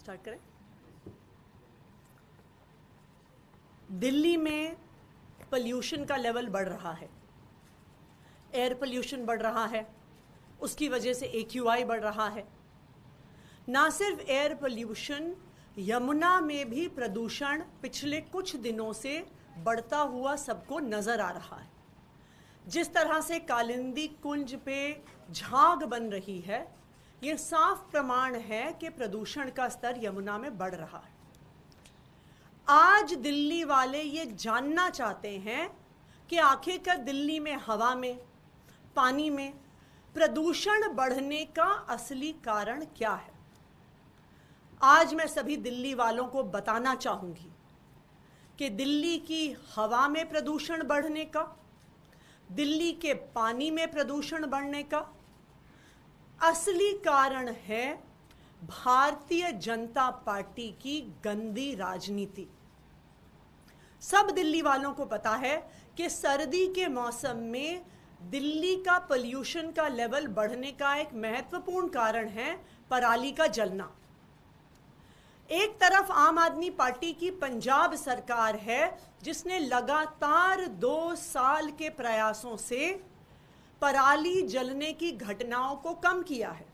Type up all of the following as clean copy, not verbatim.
Start करें। दिल्ली में pollution का लेवल बढ़ रहा है, एयर पोल्यूशन बढ़ रहा है, उसकी वजह से AQI बढ़ रहा है। ना सिर्फ एयर पोल्यूशन, यमुना में भी प्रदूषण पिछले कुछ दिनों से बढ़ता हुआ सबको नजर आ रहा है। जिस तरह से कालिंदी कुंज पे झाग बन रही है, ये साफ प्रमाण है कि प्रदूषण का स्तर यमुना में बढ़ रहा है। आज दिल्ली वाले ये जानना चाहते हैं कि आखिरकार दिल्ली में हवा में, पानी में प्रदूषण बढ़ने का असली कारण क्या है। आज मैं सभी दिल्ली वालों को बताना चाहूंगी कि दिल्ली की हवा में प्रदूषण बढ़ने का, दिल्ली के पानी में प्रदूषण बढ़ने का असली कारण है भारतीय जनता पार्टी की गंदी राजनीति। सब दिल्ली वालों को पता है कि सर्दी के मौसम में दिल्ली का पोल्यूशन का लेवल बढ़ने का एक महत्वपूर्ण कारण है पराली का जलना। एक तरफ आम आदमी पार्टी की पंजाब सरकार है जिसने लगातार 2 साल के प्रयासों से पराली जलने की घटनाओं को कम किया है।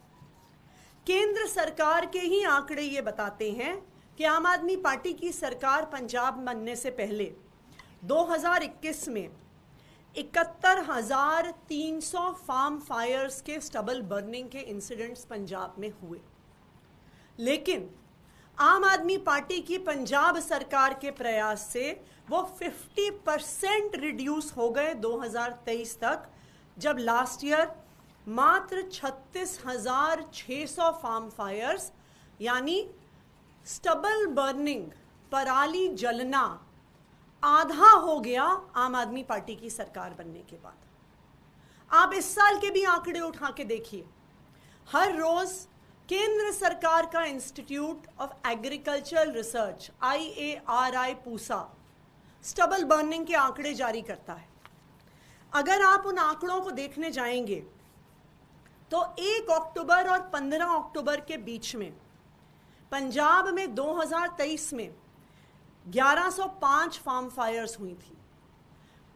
केंद्र सरकार के ही आंकड़े ये बताते हैं कि आम आदमी पार्टी की सरकार पंजाब बनने से पहले 2021 में 71,300 फार्म फायर्स के स्टबल बर्निंग के इंसिडेंट्स पंजाब में हुए। लेकिन आम आदमी पार्टी की पंजाब सरकार के प्रयास से वो 50% रिड्यूस हो गए 2023 तक, जब लास्ट ईयर मात्र 36,600 फार्म फायर्स यानी स्टबल बर्निंग, पराली जलना आधा हो गया आम आदमी पार्टी की सरकार बनने के बाद। आप इस साल के भी आंकड़े उठा के देखिए। हर रोज केंद्र सरकार का institute of agricultural research IARI Pusa stubble burning के आंकड़े जारी करता है। अगर आप उन आंकड़ों को देखने जाएंगे तो 1 अक्टूबर और 15 अक्टूबर के बीच में पंजाब में 2023 में 1105 फार्म फायर्स हुई थी।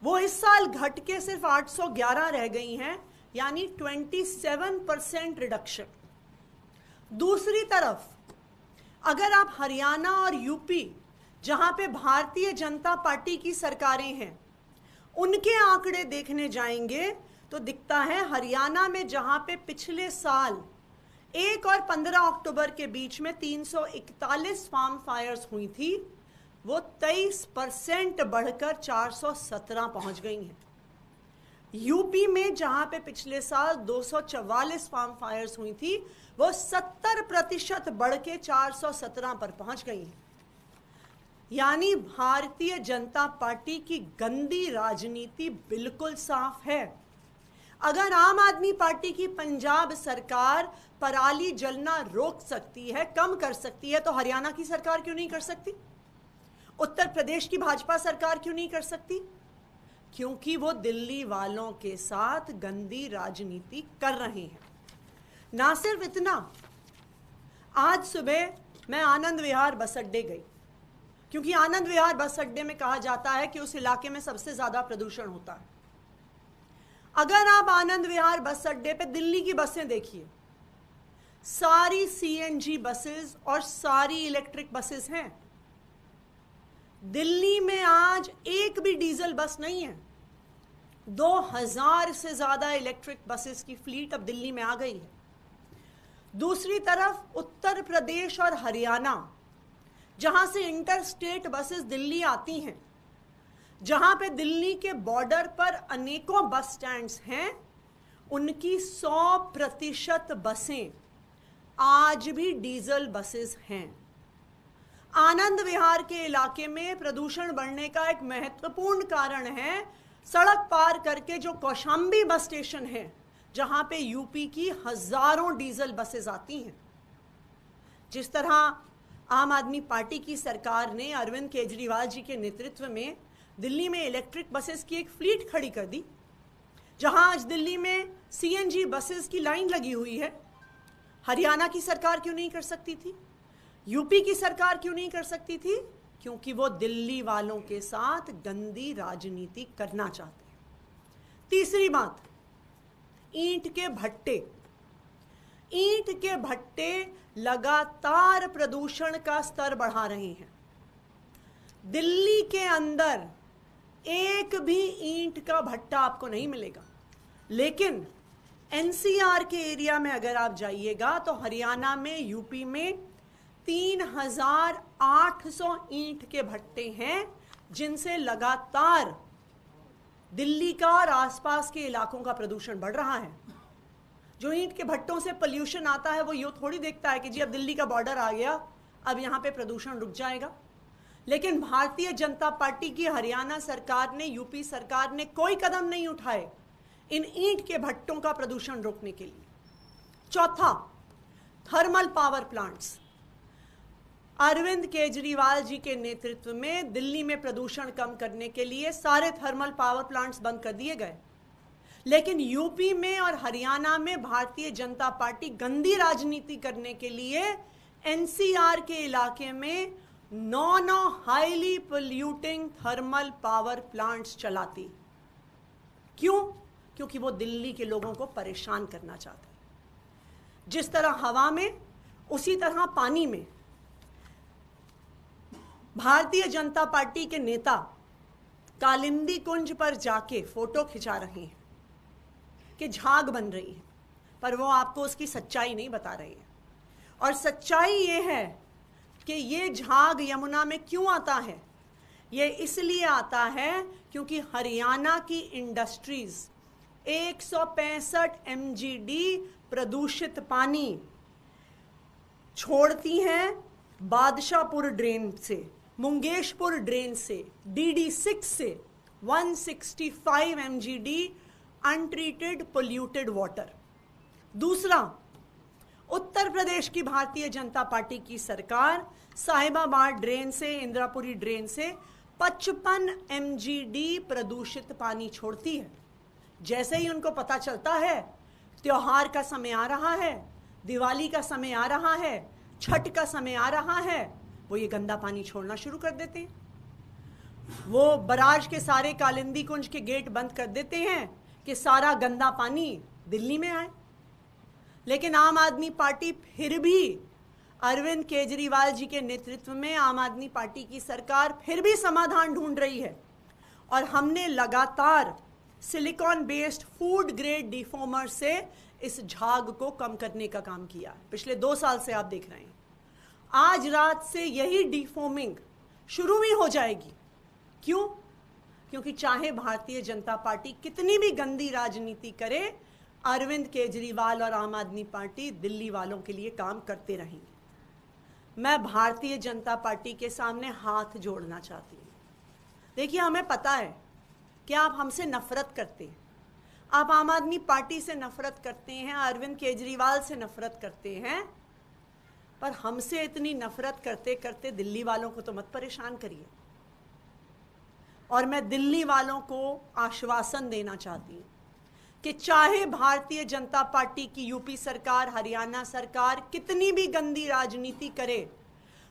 वो इस साल घट के सिर्फ 811 रह गई हैं, यानी 27% रिडक्शन। दूसरी तरफ अगर आप हरियाणा और यूपी, जहां पे भारतीय जनता पार्टी की सरकारें हैं, उनके आंकड़े देखने जाएंगे तो दिखता है हरियाणा में जहां पे पिछले साल 1 और 15 अक्टूबर के बीच में 341 फार्म फायर्स हुई थी, वो 23% बढ़कर 417 पहुंच गई हैं। यूपी में जहां पे पिछले साल 244 फार्म फायर्स हुई थी, वो 70% बढ़ के 417 पर पहुंच गई हैं। यानी भारतीय जनता पार्टी की गंदी राजनीति बिल्कुल साफ है। अगर आम आदमी पार्टी की पंजाब सरकार पराली जलना रोक सकती है, कम कर सकती है, तो हरियाणा की सरकार क्यों नहीं कर सकती? उत्तर प्रदेश की भाजपा सरकार क्यों नहीं कर सकती? क्योंकि वो दिल्ली वालों के साथ गंदी राजनीति कर रहे हैं। ना सिर्फ इतना, आज सुबह मैं आनंद विहार बस अड्डे गई, क्योंकि आनंद विहार बस अड्डे में कहा जाता है कि उस इलाके में सबसे ज्यादा प्रदूषण होता है। अगर आप आनंद विहार बस अड्डे पे दिल्ली की बसें देखिए, सारी CNG बसेस और सारी इलेक्ट्रिक बसेस हैं। दिल्ली में आज एक भी डीजल बस नहीं है। 2000 से ज्यादा इलेक्ट्रिक बसेस की फ्लीट अब दिल्ली में आ गई है। दूसरी तरफ उत्तर प्रदेश और हरियाणा, जहां से इंटर स्टेट बसेस दिल्ली आती हैं, जहां पे दिल्ली के बॉर्डर पर अनेकों बस स्टैंड्स हैं, उनकी 100% बसें आज भी डीजल बसेस हैं। आनंद विहार के इलाके में प्रदूषण बढ़ने का एक महत्वपूर्ण कारण है सड़क पार करके जो कौशाम्बी बस स्टेशन है, जहां पे यूपी की हजारों डीजल बसेस आती हैं। जिस तरह आम आदमी पार्टी की सरकार ने अरविंद केजरीवाल जी के नेतृत्व में दिल्ली में इलेक्ट्रिक बसेस की एक फ्लीट खड़ी कर दी, जहां आज दिल्ली में CNG बसेस की लाइन लगी हुई है, हरियाणा की सरकार क्यों नहीं कर सकती थी? यूपी की सरकार क्यों नहीं कर सकती थी? क्योंकि वो दिल्ली वालों के साथ गंदी राजनीति करना चाहते हैं। तीसरी बात, ईंट के भट्टे। ईंट के भट्टे लगातार प्रदूषण का स्तर बढ़ा रहे हैं। दिल्ली के अंदर एक भी ईंट का भट्टा आपको नहीं मिलेगा, लेकिन एनसीआर के एरिया में अगर आप जाइएगा तो हरियाणा में, यूपी में 3800 ईंट के भट्टे हैं, जिनसे लगातार दिल्ली का और आसपास के इलाकों का प्रदूषण बढ़ रहा है। जो ईंट के भट्टों से पोल्यूशन आता है वो यूं थोड़ी देखता है कि जी अब दिल्ली का बॉर्डर आ गया, अब यहां पे प्रदूषण रुक जाएगा। लेकिन भारतीय जनता पार्टी की हरियाणा सरकार ने, यूपी सरकार ने कोई कदम नहीं उठाए इन ईंट के भट्टों का प्रदूषण रोकने के लिए। चौथा, thermal power plants. Arvind Kejriwal ji के नेतृत्व में दिल्ली में प्रदूषण कम करने के लिए सारे थर्मल पावर प्लांट्स बंद कर दिए गए, लेकिन यूपी में और हरियाणा में भारतीय जनता पार्टी गंदी राजनीति करने के लिए एनसीआर के इलाके में 9 highly polluting thermal power plants चलाती। क्यों? क्योंकि वो दिल्ली के लोगों को परेशान करना चाहते हैं। जिस तरह हवा में, उसी तरह पानी में भारतीय जनता पार्टी के नेता कालिंदी कुंज पर जाके फोटो खिंचा रहे हैं कि झाग बन रही है, पर वो आपको उसकी सच्चाई नहीं बता रही है। और सच्चाई ये है कि ये झाग यमुना में क्यों आता है? ये इसलिए आता है क्योंकि हरियाणा की इंडस्ट्रीज 165 MGD प्रदूषित पानी छोड़ती हैं बादशाहपुर ड्रेन से, मुंगेशपुर ड्रेन से, DD6 से 165 MGD अनट्रीटेड पोल्यूटेड वाटर। दूसरा, उत्तर प्रदेश की भारतीय जनता पार्टी की सरकार साहिबाबाद ड्रेन से, इंदिरापुरी ड्रेन से 55 MGD प्रदूषित पानी छोड़ती है। जैसे ही उनको पता चलता है त्योहार का समय आ रहा है, दिवाली का समय आ रहा है, छठ का समय आ रहा है, वो ये गंदा पानी छोड़ना शुरू कर देते हैं। वो बराज के सारे कालिंदी कुंज के गेट बंद कर देते हैं कि सारा गंदा पानी दिल्ली में आए। लेकिन आम आदमी पार्टी फिर भी, अरविंद केजरीवाल जी के नेतृत्व में आम आदमी पार्टी की सरकार फिर भी समाधान ढूंढ रही है। और हमने लगातार सिलिकॉन बेस्ड फूड ग्रेड डिफॉर्मर से इस झाग को कम करने का काम किया। पिछले 2 साल से आप देख रहे हैं। आज रात से यही डिफॉर्मिंग शुरू भी हो जाएगी। क्यों? क्योंकि चाहे भारतीय जनता पार्टी कितनी भी गंदी राजनीति करे, अरविंद केजरीवाल और आम आदमी पार्टी दिल्ली वालों के लिए काम करते रहेंगे। मैं भारतीय जनता पार्टी के सामने हाथ जोड़ना चाहती हूँ। देखिए, हमें पता है कि आप हमसे नफरत करते हैं, आप आम आदमी पार्टी से नफरत करते हैं, अरविंद केजरीवाल से नफरत करते हैं, पर हमसे इतनी नफरत करते करते दिल्ली वालों को तो मत परेशान करिए। और मैं दिल्ली वालों को आश्वासन देना चाहती हूँ कि चाहे भारतीय जनता पार्टी की यूपी सरकार, हरियाणा सरकार कितनी भी गंदी राजनीति करे,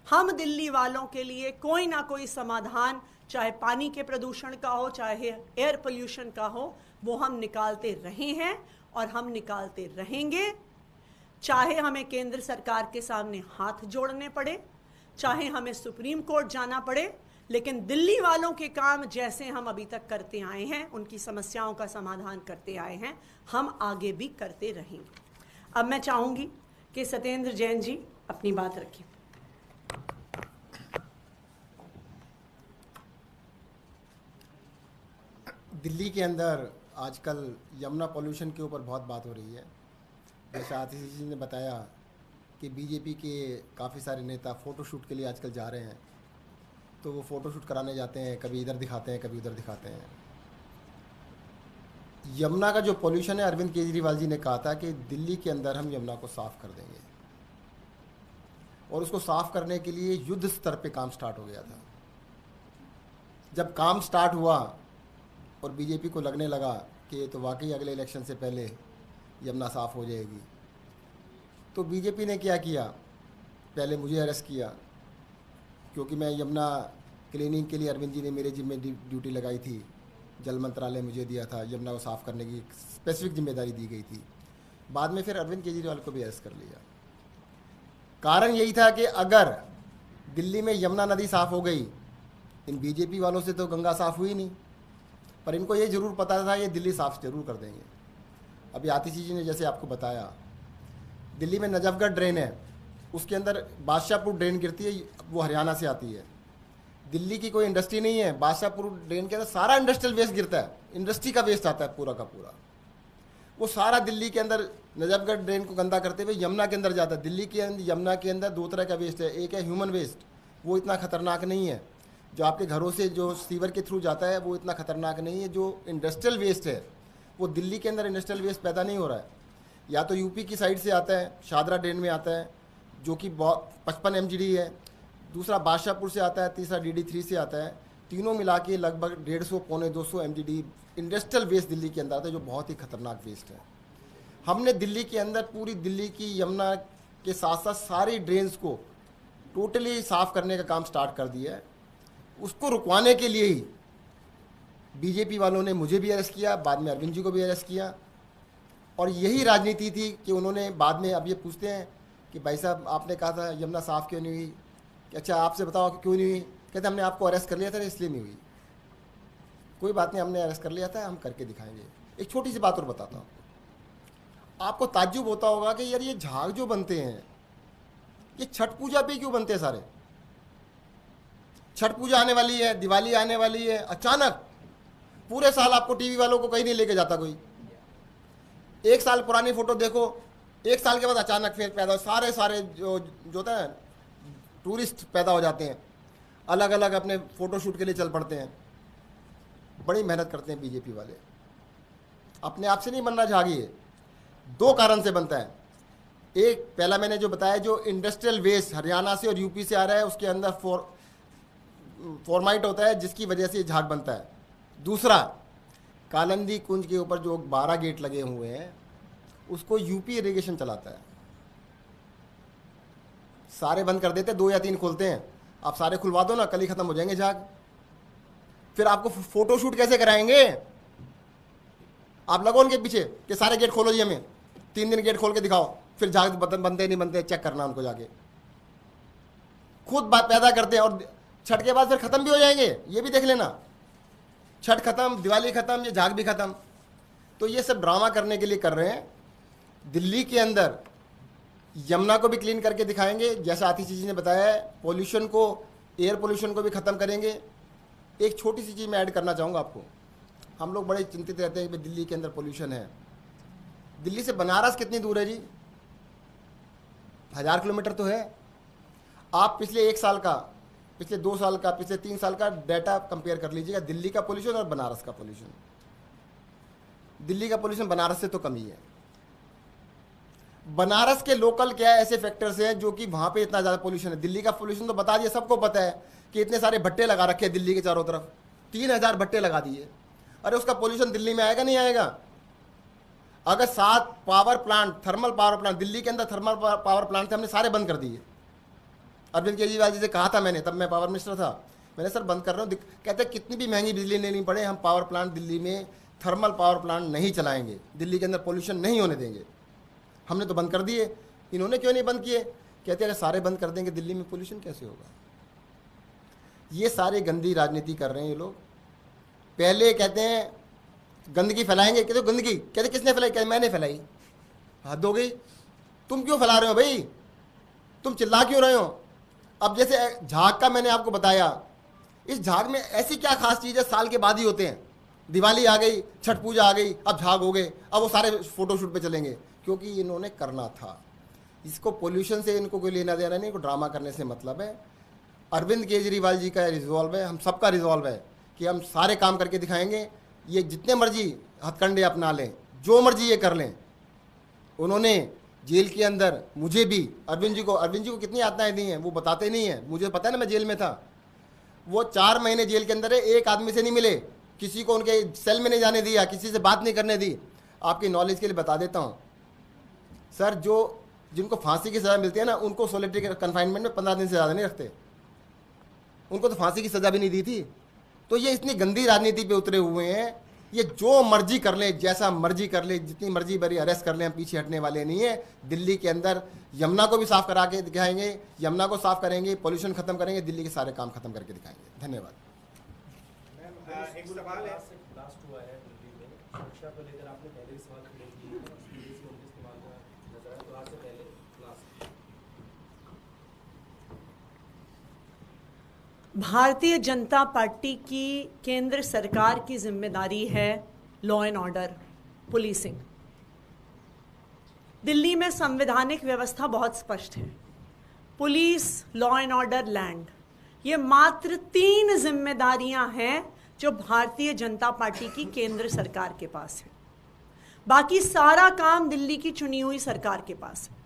हम दिल्ली वालों के लिए कोई ना कोई समाधान, चाहे पानी के प्रदूषण का हो, चाहे एयर पोल्यूशन का हो, वो हम निकालते रहे हैं और हम निकालते रहेंगे। चाहे हमें केंद्र सरकार के सामने हाथ जोड़ने पड़े, चाहे हमें सुप्रीम कोर्ट जाना पड़े, लेकिन दिल्ली वालों के काम जैसे हम अभी तक करते आए हैं, उनकी समस्याओं का समाधान करते आए हैं, हम आगे भी करते रहेंगे। अब मैं चाहूंगी कि सत्येंद्र जैन जी अपनी बात रखें। दिल्ली के अंदर आजकल यमुना पॉल्यूशन के ऊपर बहुत बात हो रही है। जैसे आतिशी जी ने बताया कि बीजेपी के काफ़ी सारे नेता फ़ोटोशूट के लिए आजकल जा रहे हैं, तो वो फ़ोटोशूट कराने जाते हैं, कभी इधर दिखाते हैं, कभी उधर दिखाते हैं। यमुना का जो पॉल्यूशन है, अरविंद केजरीवाल जी ने कहा था कि दिल्ली के अंदर हम यमुना को साफ़ कर देंगे, और उसको साफ़ करने के लिए युद्ध स्तर पे काम स्टार्ट हो गया था। जब काम स्टार्ट हुआ और बीजेपी को लगने लगा कि ये तो वाकई अगले इलेक्शन से पहले यमुना साफ़ हो जाएगी, तो बीजेपी ने क्या किया, पहले मुझे अरेस्ट किया क्योंकि मैं यमुना क्लीनिंग के लिए अरविंद जी ने मेरे जिम्मे ड्यूटी लगाई थी, जल मंत्रालय मुझे दिया था, यमुना को साफ़ करने की स्पेसिफिक जिम्मेदारी दी गई थी। बाद में फिर अरविंद केजरीवाल को भी अरेस्ट कर लिया। कारण यही था कि अगर दिल्ली में यमुना नदी साफ़ हो गई, इन बीजेपी वालों से तो गंगा साफ़ हुई नहीं, पर इनको ये ज़रूर पता था ये दिल्ली साफ़ जरूर कर देंगे। अभी आतिशी जी ने जैसे आपको बताया, दिल्ली में नजफगढ़ ड्रेन है, उसके अंदर बादशाहपुर ड्रेन गिरती है, वो हरियाणा से आती है। दिल्ली की कोई इंडस्ट्री नहीं है, बादशाहपुर ड्रेन के अंदर सारा इंडस्ट्रियल वेस्ट गिरता है, इंडस्ट्री का वेस्ट आता है पूरा का पूरा, वो सारा दिल्ली के अंदर नजफगढ़ ड्रेन को गंदा करते हुए यमुना के अंदर जाता है। दिल्ली के अंदर यमुना के अंदर दो तरह का वेस्ट है, एक है ह्यूमन वेस्ट, वो इतना खतरनाक नहीं है, जो आपके घरों से जो सीवर के थ्रू जाता है वो इतना खतरनाक नहीं है। जो इंडस्ट्रियल वेस्ट है वो दिल्ली के अंदर इंडस्ट्रियल वेस्ट पैदा नहीं हो रहा है, या तो यूपी की साइड से आता है, शादरा ड्रेन में आता है जो कि 55 MGD है, दूसरा बादशाहपुर से आता है, तीसरा DD3 से आता है। तीनों मिला के लगभग 150 पौने 200 MGD इंडस्ट्रियल वेस्ट दिल्ली के अंदर आता है, जो बहुत ही खतरनाक वेस्ट है। हमने दिल्ली के अंदर पूरी दिल्ली की यमुना के साथ साथ सारी ड्रेन्स को टोटली साफ़ करने का काम स्टार्ट कर दिया है। उसको रुकवाने के लिए ही बीजेपी वालों ने मुझे भी अरेस्ट किया, बाद में अरविंद जी को भी अरेस्ट किया, और यही राजनीति थी कि उन्होंने बाद में, अब ये पूछते हैं कि भाई साहब आपने कहा था यमुना साफ़ क्यों नहीं हुई, अच्छा आपसे बताओ कि क्यों नहीं हुई, कहते हमने आपको अरेस्ट कर लिया था इसलिए नहीं हुई। कोई बात नहीं, हमने अरेस्ट कर लिया था, हम करके दिखाएंगे। एक छोटी सी बात और बताता हूँ, आपको ताज्जुब होता होगा कि यार ये झाग जो बनते हैं ये छठ पूजा पे क्यों बनते हैं सारे। छठ पूजा आने वाली है, दिवाली आने वाली है, अचानक पूरे साल आपको टीवी वालों को कहीं नहीं लेके जाता कोई, एक साल पुरानी फोटो देखो, एक साल के बाद अचानक फिर पैदा हो, सारे जो होता है टूरिस्ट पैदा हो जाते हैं, अलग अलग अपने फ़ोटो शूट के लिए चल पड़ते हैं। बड़ी मेहनत करते हैं बीजेपी वाले, अपने आप से नहीं बनना चाहिए, दो कारण से बनता है। एक, पहला मैंने जो बताया, जो इंडस्ट्रियल वेस्ट हरियाणा से और यूपी से आ रहा है उसके अंदर फॉर्माइट होता है जिसकी वजह से झाग बनता है। दूसरा, कालंदी कुंज के ऊपर जो 12 गेट लगे हुए हैं उसको यूपी इरिगेशन चलाता है, सारे बंद कर देते, 2 या 3 खोलते हैं। आप सारे खुलवा दो ना, कल ही खत्म हो जाएंगे झाग। फिर आपको फोटो शूट कैसे कराएंगे, आप लगो उनके पीछे कि सारे गेट खोलो जी, हमें 3 दिन गेट खोल के दिखाओ, फिर झाग बनते नहीं बनते चेक करना उनको जाके, खुद बात पैदा करते हैं और छठ के बाद फिर खत्म भी हो जाएंगे, ये भी देख लेना, छठ खत्म, दिवाली खत्म, ये झाग भी खत्म। तो ये सब ड्रामा करने के लिए कर रहे हैं। दिल्ली के अंदर यमुना को भी क्लीन करके दिखाएंगे, जैसा आतिशी जी ने बताया है, पोल्यूशन को, एयर पोल्यूशन को भी ख़त्म करेंगे। एक छोटी सी चीज़ मैं ऐड करना चाहूँगा आपको, हम लोग बड़े चिंतित रहते हैं कि दिल्ली के अंदर पोल्यूशन है। दिल्ली से बनारस कितनी दूर है जी, 1000 किलोमीटर तो है। आप पिछले 1 साल का, पिछले 2 साल का, पिछले 3 साल का डाटा कंपेयर कर लीजिएगा, दिल्ली का पोल्यूशन और बनारस का पोल्यूशन। दिल्ली का पोल्यूशन बनारस से तो कम ही है। बनारस के लोकल क्या ऐसे फैक्टर्स हैं जो कि वहाँ पे इतना ज़्यादा पोल्यूशन है। दिल्ली का पोल्यूशन तो बता दिया, सबको पता है कि इतने सारे भट्टे लगा रखे हैं दिल्ली के चारों तरफ, 3000 भट्टे लगा दिए। अरे उसका पोल्यूशन दिल्ली में आएगा नहीं आएगा? अगर 7 power plant, thermal power plant Delhi के अंदर, थर्मल पावर प्लांट थे, हमने सारे बंद कर दिए। अरविंद केजरीवाल जी से कहा था मैंने, तब मैं पावर मिनिस्टर था, मैंने सर बंद कर रहा हूँ। कहते कितनी भी महंगी बिजली लेनी पड़े, हम पावर प्लांट दिल्ली में, थर्मल पावर प्लांट नहीं चलाएंगे, दिल्ली के अंदर पोल्यूशन नहीं होने देंगे। हमने तो बंद कर दिए, इन्होंने क्यों नहीं बंद किए? कहते अगर सारे बंद कर देंगे दिल्ली में पोल्यूशन कैसे होगा। ये सारे गंदी राजनीति कर रहे हैं ये लोग। पहले कहते हैं गंदगी फैलाएंगे, कहते गंदगी, कहते किसने फैलाई? कहते मैंने फैलाई। हद हो गई, तुम क्यों फैला रहे हो भाई, तुम चिल्ला क्यों रहे हो? अब जैसे झाग का मैंने आपको बताया, इस झाग में ऐसी क्या खास चीज़ है, साल के बाद ही होते हैं। दिवाली आ गई, छठ पूजा आ गई, अब झाग हो गए, अब वो सारे फोटोशूट पे चलेंगे, क्योंकि इन्होंने करना था। इसको पोल्यूशन से इनको कोई लेना देना नहीं, इनको ड्रामा करने से मतलब है। अरविंद केजरीवाल जी का रिजॉल्व है, हम सबका रिजॉल्व है कि हम सारे काम करके दिखाएंगे। ये जितने मर्जी हथकंडे अपना लें, जो मर्जी ये कर लें। उन्होंने जेल के अंदर मुझे भी, अरविंद जी को कितनी यातनाएं दी हैं वो बताते नहीं हैं। मुझे पता है ना, मैं जेल में था। वो 4 महीने जेल के अंदर है, एक आदमी से नहीं मिले, किसी को उनके सेल में नहीं जाने दिया, किसी से बात नहीं करने दी। आपकी नॉलेज के लिए बता देता हूँ सर, जो जिनको फांसी की सज़ा मिलती है ना, उनको सोलिटरी कन्फाइनमेंट में 15 दिन से ज़्यादा नहीं रखते, उनको तो फांसी की सज़ा भी नहीं दी थी। तो ये इतनी गंदी राजनीति पे उतरे हुए हैं, ये जो मर्जी कर ले, जैसा मर्जी कर ले, जितनी मर्जी बड़ी अरेस्ट कर ले, हम पीछे हटने वाले नहीं है। दिल्ली के अंदर यमुना को भी साफ करा के दिखाएंगे, यमुना को साफ करेंगे, पोल्यूशन खत्म करेंगे, दिल्ली के सारे काम खत्म करके दिखाएंगे। धन्यवाद। एक सवाल है, ब्लास्ट हुआ है दिल्ली में, सुरक्षा को लेकर आपने पहले भी सवाल खड़े किए हैं, सीडीएस में उनके इस्तेमाल का नजर है, तो आज से पहले ब्लास्ट। भारतीय जनता पार्टी की केंद्र सरकार की जिम्मेदारी है law and order, policing. Delhi में संवैधानिक व्यवस्था बहुत स्पष्ट है, police, law and order, land. ये मात्र 3 जिम्मेदारियां हैं जो भारतीय जनता पार्टी की केंद्र सरकार के पास है। बाकी सारा काम दिल्ली की चुनी हुई सरकार के पास है।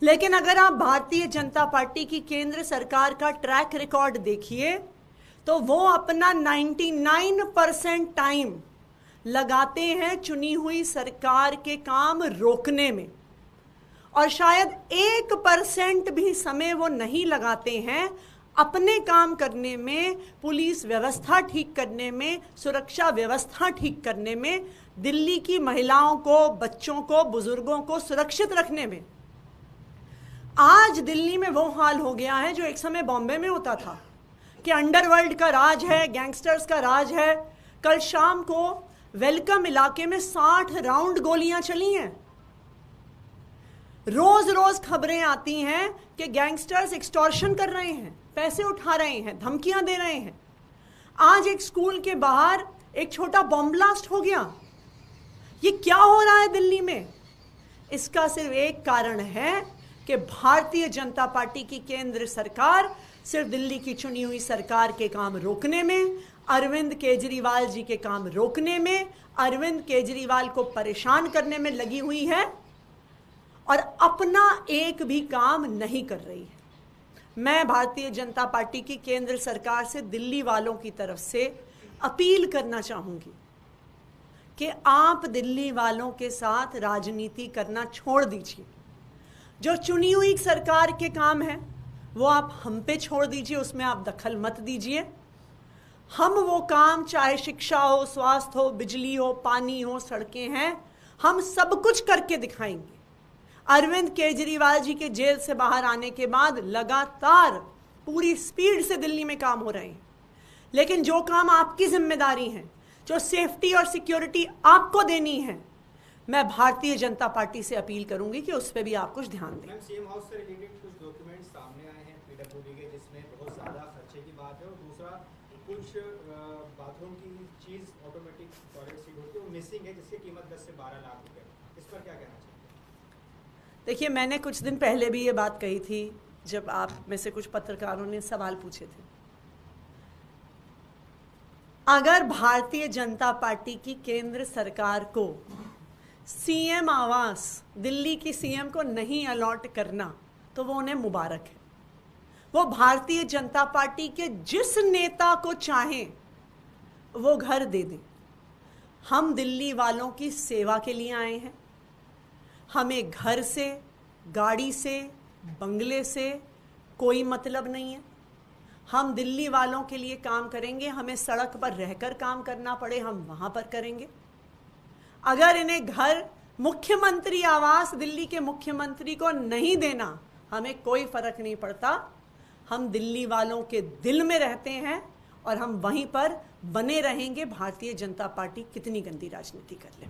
लेकिन अगर आप भारतीय जनता पार्टी की केंद्र सरकार का ट्रैक रिकॉर्ड देखिए तो वो अपना 99% टाइम लगाते हैं चुनी हुई सरकार के काम रोकने में, और शायद 1% भी समय वो नहीं लगाते हैं अपने काम करने में, पुलिस व्यवस्था ठीक करने में, सुरक्षा व्यवस्था ठीक करने में, दिल्ली की महिलाओं को, बच्चों को, बुजुर्गों को सुरक्षित रखने में। आज दिल्ली में वो हाल हो गया है जो एक समय बॉम्बे में होता था कि अंडरवर्ल्ड का राज है, गैंगस्टर्स का राज है। कल शाम को वेलकम इलाके में 60 राउंड गोलियां चली हैं। रोज रोज खबरें आती हैं कि गैंगस्टर्स एक्सटॉर्शन कर रहे हैं, पैसे उठा रहे हैं, धमकियां दे रहे हैं। आज एक स्कूल के बाहर एक छोटा बॉम्ब ब्लास्ट हो गया। ये क्या हो रहा है दिल्ली में? इसका सिर्फ एक कारण है कि भारतीय जनता पार्टी की केंद्र सरकार सिर्फ दिल्ली की चुनी हुई सरकार के काम रोकने में, अरविंद केजरीवाल जी के काम रोकने में, अरविंद केजरीवाल को परेशान करने में लगी हुई है और अपना एक भी काम नहीं कर रही है। मैं भारतीय जनता पार्टी की केंद्र सरकार से दिल्ली वालों की तरफ से अपील करना चाहूंगी कि आप दिल्ली वालों के साथ राजनीति करना छोड़ दीजिए। जो चुनी हुई सरकार के काम है वो आप हम पे छोड़ दीजिए, उसमें आप दखल मत दीजिए। हम वो काम, चाहे शिक्षा हो, स्वास्थ्य हो, बिजली हो, पानी हो, सड़कें हैं, हम सब कुछ करके दिखाएंगे। अरविंद केजरीवाल जी के जेल से बाहर आने के बाद लगातार पूरी स्पीड से दिल्ली में काम हो रहे हैं, लेकिन जो काम आपकी जिम्मेदारी है, जो सेफ्टी और सिक्योरिटी आपको देनी है, मैं भारतीय जनता पार्टी से अपील करूंगी कि उस पर भी आप कुछ ध्यान दें। मैम, सीएम हाउस से रिलेटेड कुछ डॉक्यूमेंट्स सामने आए हैं पीडब्ल्यूडी के, जिसमें बहुत ज़्यादा खर्चे की बात है, और दूसरा कुछ बाथरूम की चीज़ ऑटोमेटिक टॉयलेट सीट होती है वो मिसिंग है, जिसकी कीमत 10 से 12 लाख रुपए। इस पर क्या कहना चाहिए? देखिए, मैंने कुछ दिन पहले भी ये बात कही थी जब आप में से कुछ पत्रकारों ने सवाल पूछे थे। अगर भारतीय जनता पार्टी की केंद्र सरकार को सीएम आवास दिल्ली की सीएम को नहीं अलॉट करना तो वो उन्हें मुबारक है। वो भारतीय जनता पार्टी के जिस नेता को चाहें वो घर दे दें। हम दिल्ली वालों की सेवा के लिए आए हैं। हमें घर से, गाड़ी से, बंगले से कोई मतलब नहीं है। हम दिल्ली वालों के लिए काम करेंगे। हमें सड़क पर रहकर काम करना पड़े, हम वहाँ पर करेंगे। अगर इन्हें घर, मुख्यमंत्री आवास दिल्ली के मुख्यमंत्री को नहीं देना, हमें कोई फर्क नहीं पड़ता। हम दिल्ली वालों के दिल में रहते हैं और हम वहीं पर बने रहेंगे, भारतीय जनता पार्टी कितनी गंदी राजनीति कर ले।